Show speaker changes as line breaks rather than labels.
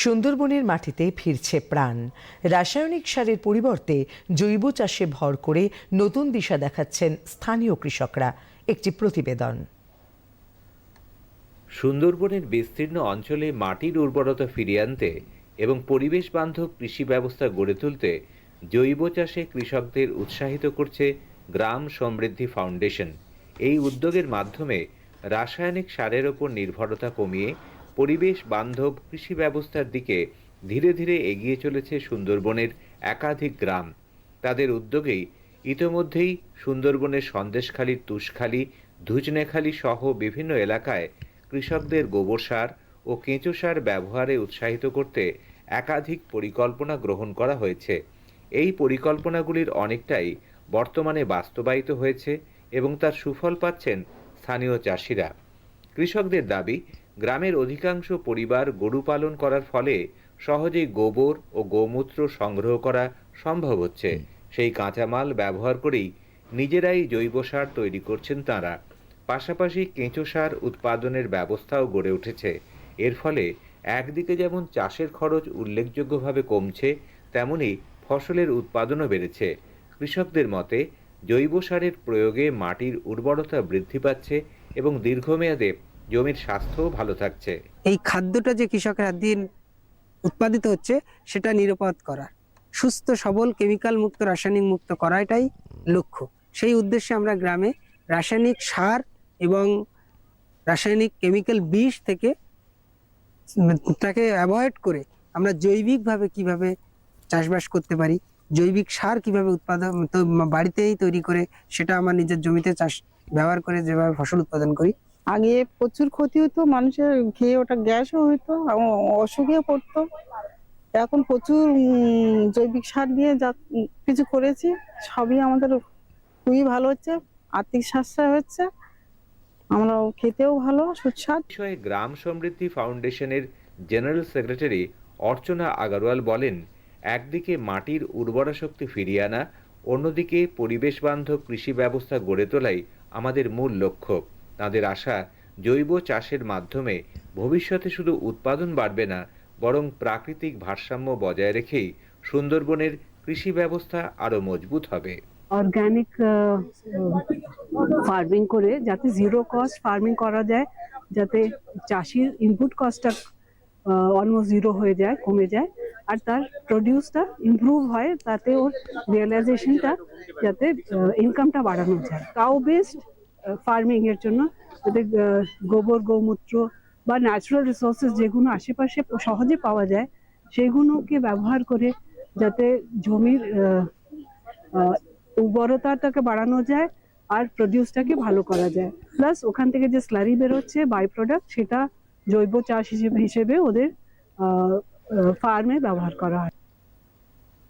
সুন্দরবনের মাটিতে ফিরছে প্রাণ। রাসায়নিক সারের পরিবর্তে জৈব চাষে ভর করে নতুন দিশা দেখাচ্ছেন স্থানীয় কৃষকরা। একটি প্রতিবেদন।
সুন্দরবনের বিস্তীর্ণ অঞ্চলে মাটির উর্বরতা ফিরিয়ে আনতে এবং পরিবেশ বান্ধব কৃষি ব্যবস্থা গড়ে তুলতে জৈব চাষে কৃষকদের উৎসাহিত করছে গ্রাম সমৃদ্ধি ফাউন্ডেশন। এই উদ্যোগের মাধ্যমে রাসায়নিক সারের ওপর নির্ভরতা কমিয়ে পরিবেশ বান্ধব কৃষি ব্যবস্থার দিকে ধীরে ধীরে এগিয়ে চলেছে সুন্দরবনের একাধিক গ্রাম। তাদের উদ্যোগেই ইতোমধ্যেই সুন্দরবনের সন্দেশখালী, তুষখালী, ধুজনেখালী সহ বিভিন্ন এলাকায় কৃষকদের গোবর সার ও কেঁচো সার ব্যবহারে উৎসাহিত করতে একাধিক পরিকল্পনা গ্রহণ করা হয়েছে। এই পরিকল্পনাগুলির অনেকটাই বর্তমানে বাস্তবায়িত হয়েছে এবং তার সুফল পাচ্ছেন স্থানীয় চাষিরা। কৃষকদের দাবি, গ্রামের অধিকাংশ পরিবার গরু পালন করার ফলে সহজেই গোবর ও গোমূত্র সংগ্রহ করা সম্ভব হচ্ছে। সেই কাঁচামাল ব্যবহার করেই নিজেরাই জৈব সার তৈরি করছেন তাঁরা। পাশাপাশি কেঁচো সার উৎপাদনের ব্যবস্থাও গড়ে উঠেছে। এর ফলে একদিকে যেমন চাষের খরচ উল্লেখযোগ্যভাবে কমছে, তেমনি ফসলের উৎপাদনও বেড়েছে। কৃষকদের মতে জৈব সারের প্রয়োগে মাটির উর্বরতা বৃদ্ধি পাচ্ছে এবং দীর্ঘমেয়াদে জমির স্বাস্থ্যও ভালো থাকছে।
এই খাদ্যটা যে কৃষকের হাত দিয়ে উৎপাদিত হচ্ছে সেটা নিরাপদ করা, সুস্থ সবল কেমিক্যাল মুক্ত রাসায়নিক মুক্ত করাটাই লক্ষ্য। সেই উদ্দেশ্যে আমরা গ্রামে রাসায়নিক সার এবং রাসায়নিক কেমিক্যাল বিষ থেকে তাকে অ্যাভয়েড করে আমরা জৈবিকভাবে কিভাবে চাষবাস করতে পারি, জৈবিক সার কিভাবে উৎপাদন বাড়িতেই তৈরি করে সেটা আমার নিজের জমিতে চাষ ব্যবহার করে যেভাবে ফসল উৎপাদন করি।
আগে প্রচুর ক্ষতি হতো, মানুষের খেয়ে ওটা গ্যাসও হইতো, অসুখেও পড়তো। এখন প্রচুর জৈবিক সার দিয়ে যা কিছু করেছি, সবই আমাদের খুবই ভালো হচ্ছে, আর্থিক সাশ্রয় হচ্ছে, আমরা খেতেও ভালো সুস্বাদ।
বিষয়ে গ্রাম সমৃদ্ধি ফাউন্ডেশনের জেনারেল সেক্রেটারি অর্চনা আগারওয়াল বলেন, একদিকে মাটির উর্বরা শক্তি ফিরিয়ে আনা, অন্যদিকে পরিবেশ বান্ধব কৃষি ব্যবস্থা গড়ে তোলাই আমাদের মূল লক্ষ্য। তাদের আশা, জৈব চাষের মাধ্যমে ভবিষ্যতে শুধু উৎপাদন বাড়বে না, বরং প্রাকৃতিক ভারসাম্য বজায় রেখেই সুন্দরবনের কৃষি ব্যবস্থা আরও মজবুত হবে।
অর্গানিক ফার্মিং করে যাতে জিরো কস্ট ফার্মিং করা যায়, যাতে চাষির ইনপুট কস্টটা অলমোস্ট জিরো হয়ে যায়, কমে যায়, আর তার প্রডিউসটা ইমপ্রুভ হয়, তাতে ওর রিয়েলাইজেশনটা, যাতে ইনকামটা বাড়ানো যায়। কাউ বেসড ফার্মিং এর জন্য যাতে গোবর, গোমূত্র বা ন্যাচারাল রিসোর্সেস যেগুলো আশেপাশে সহজে পাওয়া যায় সেগুলোকে ব্যবহার করে যাতে জমির উর্বরতাটাকে বাড়ানো যায় আর প্রডিউসটাকে ভালো করা যায়। প্লাস ওখান থেকে যে স্লারি বেরোচ্ছে বাই প্রোডাক্ট, সেটা জৈব চাষ হিসেবে ওদের ফার্মে ব্যবহার করা হয়।